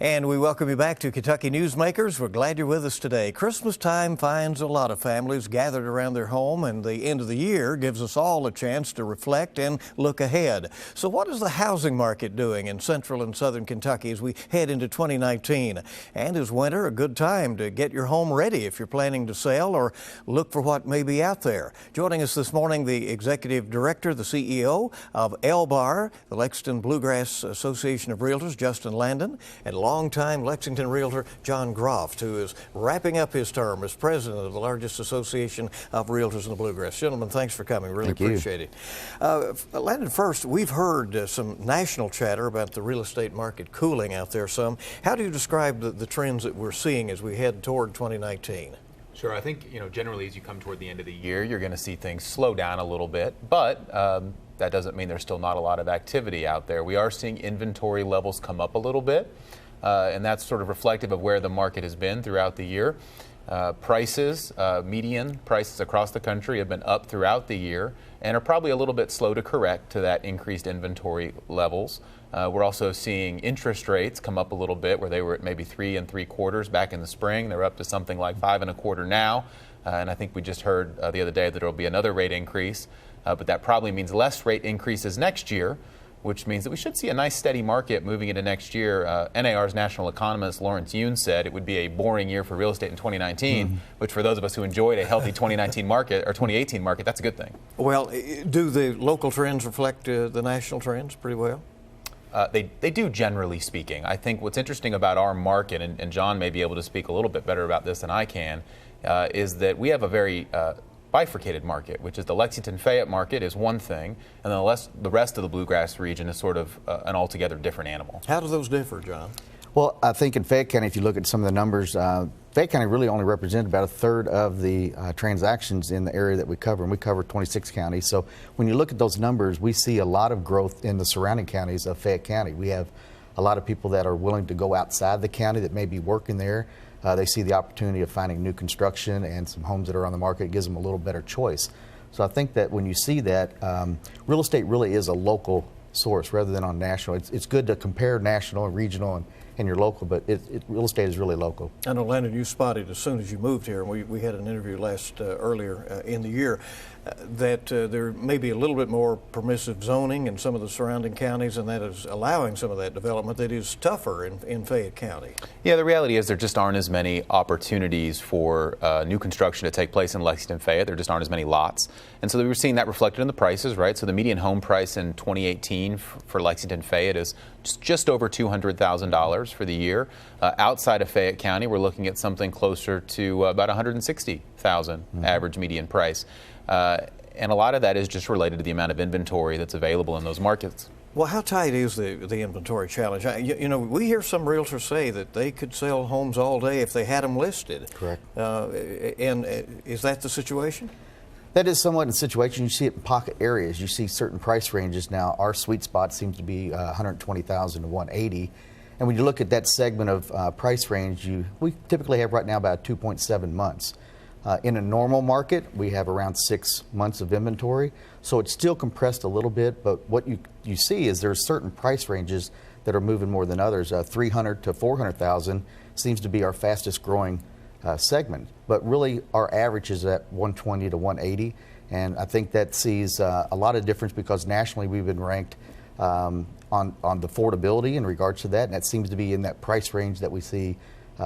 And we welcome you back to Kentucky Newsmakers. We're glad you're with us today. Christmas time finds a lot of families gathered around their home, and the end of the year gives us all a chance to reflect and look ahead. So what is the housing market doing in central and southern Kentucky as we head into 2019? And is winter a good time to get your home ready if you're planning to sell or look for what may be out there? Joining us this morning, the Executive Director, the CEO of LBAR, the Lexington Bluegrass Association of Realtors, Justin Landon, and longtime Lexington realtor John Groft, who is wrapping up his term as president of the largest association of realtors in the Bluegrass. Gentlemen, thanks for coming. Really appreciate it. Landon, first, we've heard some national chatter about the real estate market cooling out there some. How do you describe the trends that we're seeing as we head toward 2019? Sure. I think, generally as you come toward the end of the year, you're going to see things slow down a little bit, but that doesn't mean there's still not a lot of activity out there. We are seeing inventory levels come up a little bit, and that's sort of reflective of where the market has been throughout the year. Median prices across the country have been up throughout the year and are probably a little bit slow to correct to that increased inventory levels. We're also seeing interest rates come up a little bit, where they were at maybe 3 3/4 back in the spring. They're up to something like 5 1/4 now. And I think we just heard the other day that there will be another rate increase. But that probably means less rate increases next year, which means that we should see a nice steady market moving into next year. NAR's national economist Lawrence Yun said it would be a boring year for real estate in 2019, which for those of us who enjoyed a healthy 2019 market or 2018 market, that's a good thing. Well, do the local trends reflect the national trends pretty well? They do, generally speaking. I think what's interesting about our market, and John may be able to speak a little bit better about this than I can, is that we have a very bifurcated market, which is the Lexington-Fayette market is one thing, and then the rest of the Bluegrass region is sort of an altogether different animal. How do those differ, John? Well, I think in Fayette County, if you look at some of the numbers, Fayette County really only represents about 1/3 of the transactions in the area that we cover, and we cover 26 counties. So when you look at those numbers, we see a lot of growth in the surrounding counties of Fayette County. We have a lot of people that are willing to go outside the county that may be working there. They see the opportunity of finding new construction and some homes that are on the market. It gives them a little better choice. So I think that when you see that, real estate really is a local source rather than on national. It's good to compare national and regional and your local, but real estate is really local. I know, Landon, you spotted as soon as you moved here, and we had an interview earlier in the year, that there may be a little bit more permissive zoning in some of the surrounding counties, and that is allowing some of that development that is tougher in Fayette County. Yeah, the reality is there just aren't as many opportunities for new construction to take place in Lexington-Fayette. There just aren't as many lots. And so we're seeing that reflected in the prices, right? So the median home price in 2018 for Lexington-Fayette is just over $200,000 for the year. Outside of Fayette County, we're looking at something closer to about $160,000 average median price. And a lot of that is just related to the amount of inventory that's available in those markets. Well, how tight is the inventory challenge? We hear some realtors say that they could sell homes all day if they had them listed. Correct. And is that the situation? That is somewhat the situation. You see it in pocket areas. You see certain price ranges. Now, our sweet spot seems to be $120,000 to $180,000. And when you look at that segment of price range, we typically have right now about 2.7 months. In a normal market, we have around 6 months of inventory. So it's still compressed a little bit, but what you see is there's certain price ranges that are moving more than others. $300,000 to $400,000 seems to be our fastest growing segment. But really, our average is at $120,000 to $180,000. And I think that sees a lot of difference because nationally we've been ranked on the affordability in regards to that. And that seems to be in that price range that we see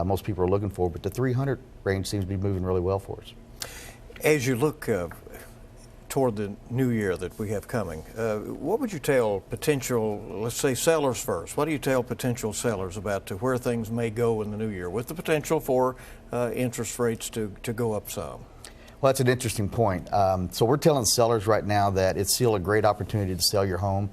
most people are looking for. But the 300 range seems to be moving really well for us. As you look toward the new year that we have coming, what would you tell potential, let's say sellers first, what do you tell potential sellers about where things may go in the new year with the potential for interest rates to go up some? Well, that's an interesting point. So we're telling sellers right now that it's still a great opportunity to sell your home.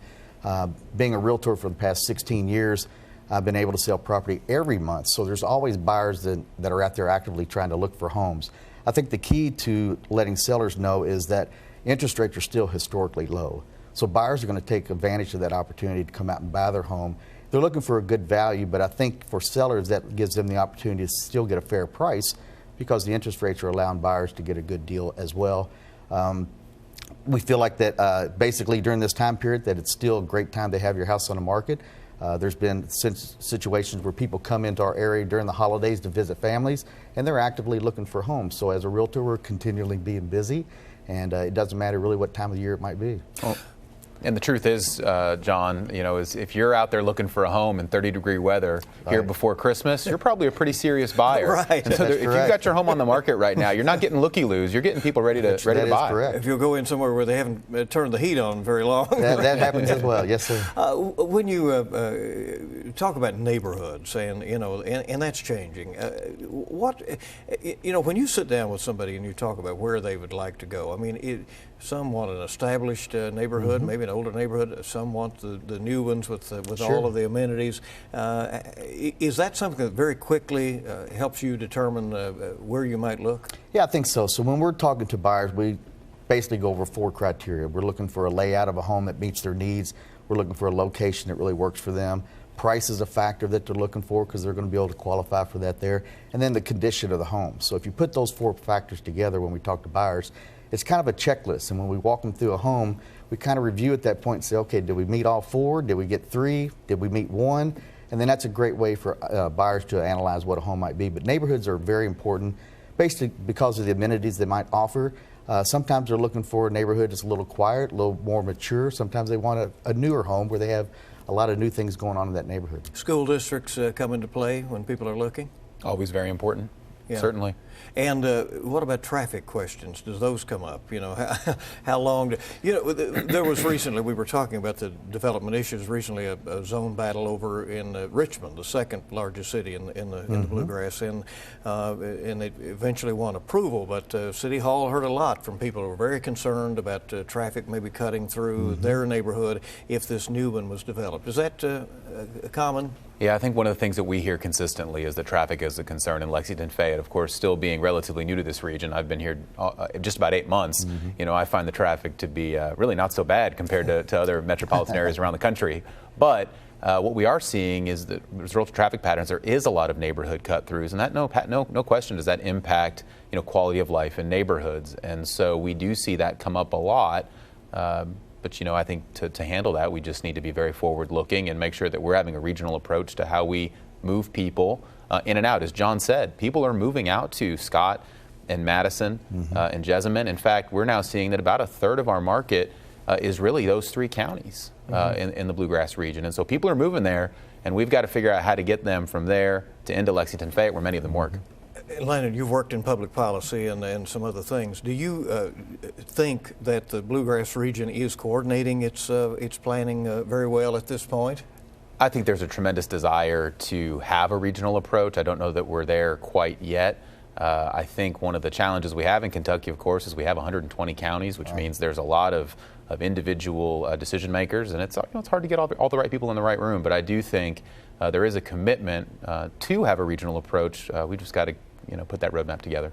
Being a realtor for the past 16 years, I've been able to sell property every month. So there's always buyers that are out there actively trying to look for homes. I think the key to letting sellers know is that interest rates are still historically low. So buyers are going to take advantage of that opportunity to come out and buy their home. They're looking for a good value, but I think for sellers that gives them the opportunity to still get a fair price because the interest rates are allowing buyers to get a good deal as well. We feel like that basically during this time period that it's still a great time to have your house on the market. There's been situations where people come into our area during the holidays to visit families, and they're actively looking for homes. So as a realtor, we're continually being busy, and it doesn't matter really what time of the year it might be. Well, and the truth is, John, is if you're out there looking for a home in 30-degree weather here before Christmas, you're probably a pretty serious buyer. Right. And so if you've got your home on the market right now, you're not getting looky-loos. You're getting people ready to buy. Correct. If you'll go in somewhere where they haven't turned the heat on very long. That happens as well. Yes, sir. When you talk about neighborhoods, and that's changing, when you sit down with somebody and you talk about where they would like to go, some want an established neighborhood, maybe an older neighborhood. Some want the new ones with Sure. all of the amenities. Is that something that very quickly helps you determine where you might look? Yeah, I think so. So when we're talking to buyers, we basically go over 4 criteria. We're looking for a layout of a home that meets their needs. We're looking for a location that really works for them. Price is a factor that they're looking for because they're going to be able to qualify for that there. And then the condition of the home. So if you put those 4 factors together when we talk to buyers, it's kind of a checklist. And when we walk them through a home, we kind of review at that point and say, okay, did we meet all 4? Did we get 3? Did we meet 1? And then that's a great way for buyers to analyze what a home might be. But neighborhoods are very important, basically because of the amenities they might offer. Sometimes they're looking for a neighborhood that's a little quiet, a little more mature. Sometimes they want a newer home where they have a lot of new ththings going on in that neighborhood. School districts come into play when people are looking? Always very important. Yeah. Certainly. And what about traffic questions? Does those come up? How long? There was recently, we were talking about the development issues, recently a zone battle over in Richmond, the second largest city in the Bluegrass, and they eventually won approval, but City Hall heard a lot from people who were very concerned about traffic maybe cutting through their neighborhood if this new one was developed. Is that common? Yeah, I think one of the things that we hear consistently is that traffic is a concern in Lexington Fayette. Of course, still being relatively new to this region, I've been here just about 8 months. I find the traffic to be really not so bad compared to other metropolitan areas around the country. But what we are seeing is that as a result of traffic patterns, there is a lot of neighborhood cut-throughs, and that no question does that impact quality of life in neighborhoods. And so we do see that come up a lot. But I think to handle that, we just need to be very forward-looking and make sure that we're having a regional approach to how we move people in and out. As John said, people are moving out to Scott and Madison and Jessamine. In fact, we're now seeing that about a third of our market is really those 3 counties in the Bluegrass region. And so people are moving there, and we've got to figure out how to get them from there to into Lexington Fayette, where many of them work. Landon, you've worked in public policy and some other things. Do you think that the Bluegrass region is coordinating its planning very well at this point? I think there's a tremendous desire to have a regional approach. I don't know that we're there quite yet. I think one of the challenges we have in Kentucky, of course, is we have 120 counties, which means there's a lot of individual decision makers, and it's hard to get all the right people in the right room. But I do think there is a commitment to have a regional approach. We just got to put that roadmap together.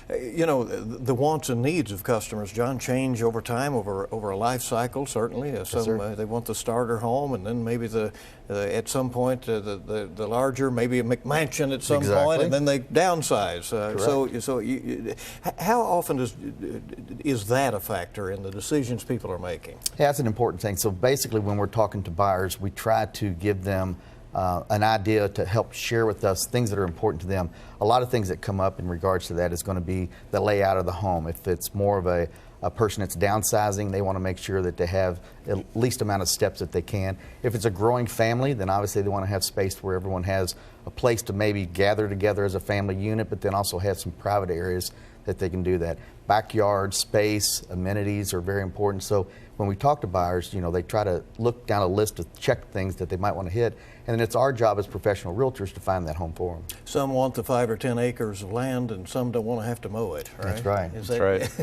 The wants and needs of customers, John, change over time, over a life cycle, certainly. They want the starter home, and then maybe at some point the larger, maybe a McMansion at some point, and then they downsize. How often is that a factor in the decisions people are making? Yeah, that's an important thing. So basically when we're talking to buyers, we try to give them an idea to help share with us things that are important to them. A lot of things that come up in regards to that is going to be the layout of the home. If it's more of a person that's downsizing, they want to make sure that they have at least amount of steps that they can. If it's a growing family, then obviously they want to have space where everyone has a place to maybe gather together as a family unit, but then also have some private areas that they can do that. Backyard, space, amenities are very important. So when we talk to buyers, they try to look down a list of check things that they might want to hit, and then it's our job as professional realtors to find that home for them. Some want the 5 or 10 acres of land, and some don't want to have to mow it. Right? That's right.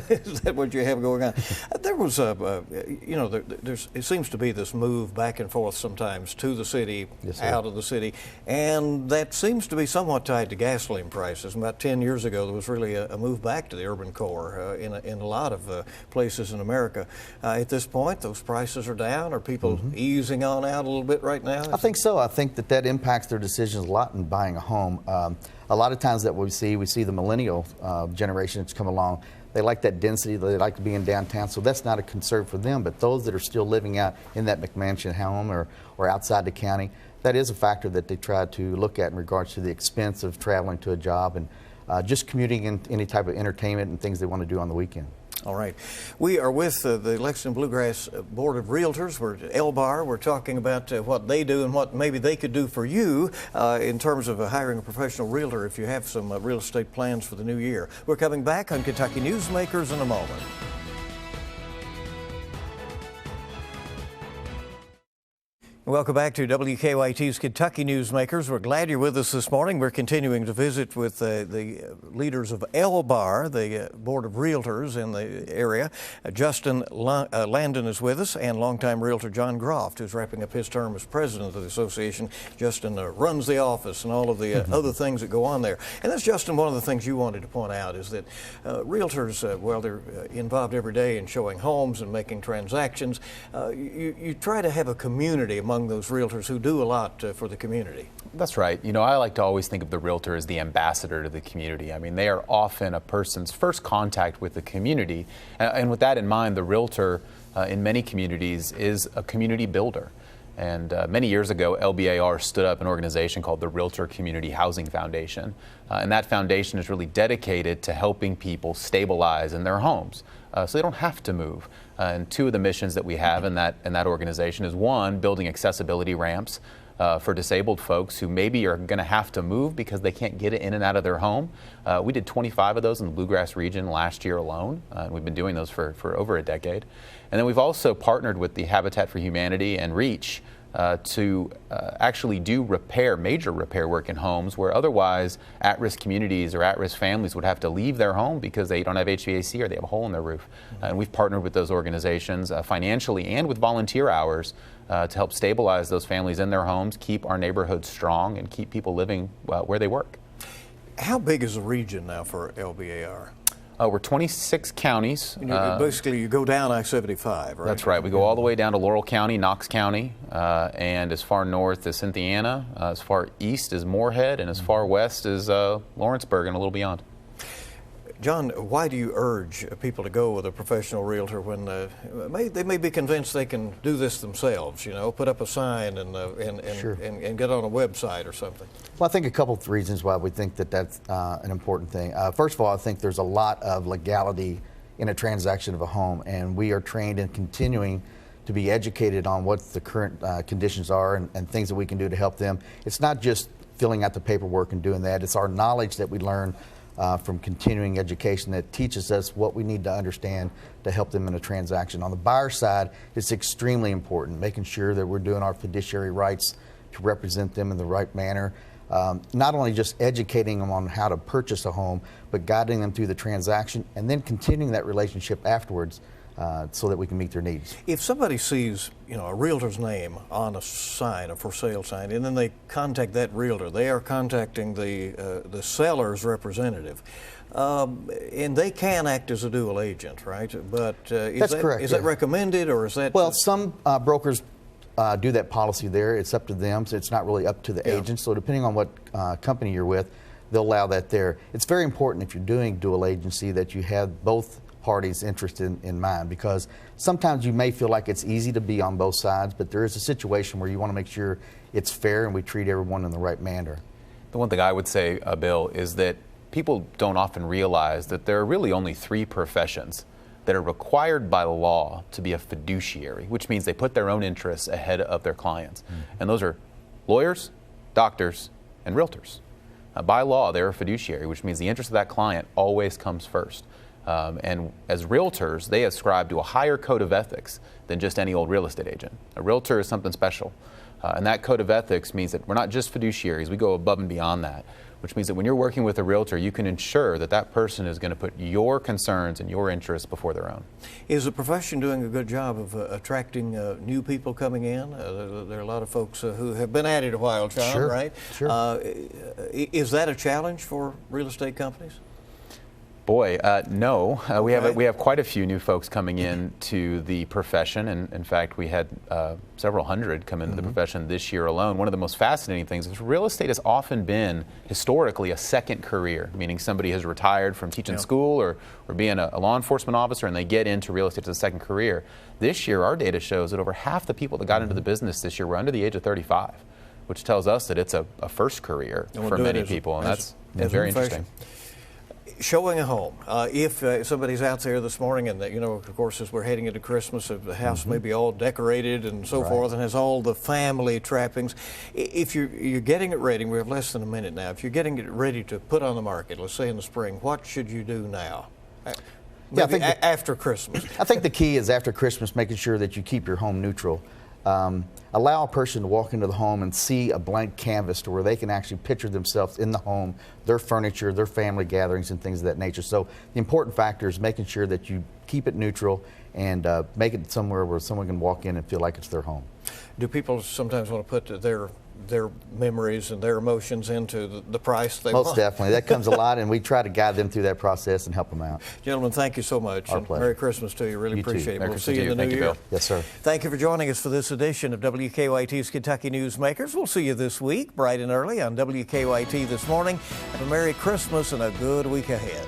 Is right. What you have going on? There was it seems to be this move back and forth sometimes to the city, out of the city, and that seems to be somewhat tied to gasoline prices. About 10 years ago, there was really a move back to the urban core in a lot of places in America. At this this point, those prices are down? Are people easing on out a little bit right now? I think so. I think that impacts their decisions a lot in buying a home. A lot of times that we see the millennial generation that's come along. They like that density, they like to be in downtown, so that's not a concern for them. But those that are still living out in that McMansion home or outside the county, that is a factor that they try to look at in regards to the expense of traveling to a job and just commuting in any type of entertainment and things they want to do on the weekend. All right. We are with the Lexington Bluegrass Board of Realtors. We're at LBAR. We're talking about what they do and what maybe they could do for you in terms of hiring a professional realtor if you have some real estate plans for the new year. We're coming back on Kentucky Newsmakers in a moment. Welcome back to WKYT's Kentucky Newsmakers. We're glad you're with us this morning. We're continuing to visit with the leaders of LBAR, the Board of Realtors in the area. Justin Landon is with us, and longtime realtor John Groft, who's wrapping up his term as president of the association. Justin runs the office and all of the other things that go on there. And that's, Justin, one of the things you wanted to point out is that realtors, well, they're involved every day in showing homes and making transactions. You try to have a community among those realtors who do a lot for the community. That's right. You know, I like to always think of the realtor as the ambassador to the community. I mean, they are often a person's first contact with the community. And with that in mind, the realtor in many communities is a community builder. And many years ago, LBAR stood up an organization called the Realtor Community Housing Foundation. And that foundation is really dedicated to helping people stabilize in their homes so they don't have to move. And two of the missions that we have in that organization is, one, building accessibility ramps for disabled folks who maybe are going to have to move because they can't get in and out of their home. We did 25 of those in the Bluegrass region last year alone, and we've been doing those for over a decade. And then we've also partnered with the Habitat for Humanity and REACH to actually do major repair work in homes where otherwise at-risk communities or at-risk families would have to leave their home because they don't have HVAC or they have a hole in their roof. And we've partnered with those organizations financially and with volunteer hours to help stabilize those families in their homes, keep our neighborhoods strong, and keep people living where they work. How big is the region now for LBAR? We're 26 counties. Basically, you go down I-75, right? That's right. We go all the way down to Laurel County, Knox County, and as far north as Cynthiana, as far east as Moorhead, and as far west as Lawrenceburg and a little beyond. John, why do you urge people to go with a professional realtor when they may be convinced they can do this themselves, you know, put up a sign and get on a website or something? Well, I think a couple of reasons why we think that that's an important thing. First of all, I think there's a lot of legality in a transaction of a home, and we are trained and continuing to be educated on what the current conditions are and things that we can do to help them. It's not just filling out the paperwork and doing that. It's our knowledge that we learn from continuing education that teaches us what we need to understand to help them in a transaction. On the buyer side, it's extremely important, making sure that we're doing our fiduciary rights to represent them in the right manner. Not only just educating them on how to purchase a home, but guiding them through the transaction and then continuing that relationship afterwards so that we can meet their needs. If somebody sees, you know, a realtor's name on a sign, a for sale sign, and then they contact that realtor, they are contacting the seller's representative, and they can act as a dual agent, right? But That's correct. Is that recommended, or is that? Well, some brokers do that policy there. It's up to them, so it's not really up to the agent. So depending on what company you're with, they'll allow that there. It's very important if you're doing dual agency that you have both parties' interest in mind, because sometimes you may feel like it's easy to be on both sides, but there is a situation where you want to make sure it's fair and we treat everyone in the right manner. The one thing I would say, Bill, is that people don't often realize that there are really only three professions that are required by law to be a fiduciary, which means they put their own interests ahead of their clients. And those are lawyers, doctors, and realtors. By law, they're a fiduciary, which means the interest of that client always comes first. And as realtors, they ascribe to a higher code of ethics than just any old real estate agent. A realtor is something special. And that code of ethics means that we're not just fiduciaries, we go above and beyond that, which means that when you're working with a realtor, you can ensure that that person is going to put your concerns and your interests before their own. Is the profession doing a good job of attracting new people coming in? There are a lot of folks who have been at it a while, John, Sure. right? Sure. Is that a challenge for real estate companies? Boy, no. We have quite a few new folks coming in to the profession, and in fact, we had several hundred come into the profession this year alone. One of the most fascinating things is real estate has often been historically a second career, meaning somebody has retired from teaching school or being a law enforcement officer, and they get into real estate as a second career. This year, our data shows that over half the people that got into the business this year were under the age of 35, which tells us that it's a first career for many people, and that's very interesting. Showing a home. If somebody's out there this morning and, of course, as we're heading into Christmas, the house may be all decorated and so forth and has all the family trappings. If you're getting it ready, we have less than a minute now, if you're getting it ready to put on the market, let's say in the spring, what should you do now? Yeah, I think after Christmas. I think the key is after Christmas, making sure that you keep your home neutral. Allow a person to walk into the home and see a blank canvas to where they can actually picture themselves in the home, their furniture, their family gatherings and things of that nature. So the important factor is making sure that you keep it neutral and make it somewhere where someone can walk in and feel like it's their home. Do people sometimes want to put their memories and their emotions into the price they want? Most definitely. That comes a lot, and we try to guide them through that process and help them out. Gentlemen, thank you so much. Our pleasure. Merry Christmas to you. Really appreciate it. We'll see you in the new year. Bill. Yes, sir. Thank you for joining us for this edition of WKYT's Kentucky Newsmakers. We'll see you this week, bright and early on WKYT This Morning. Have a Merry Christmas and a good week ahead.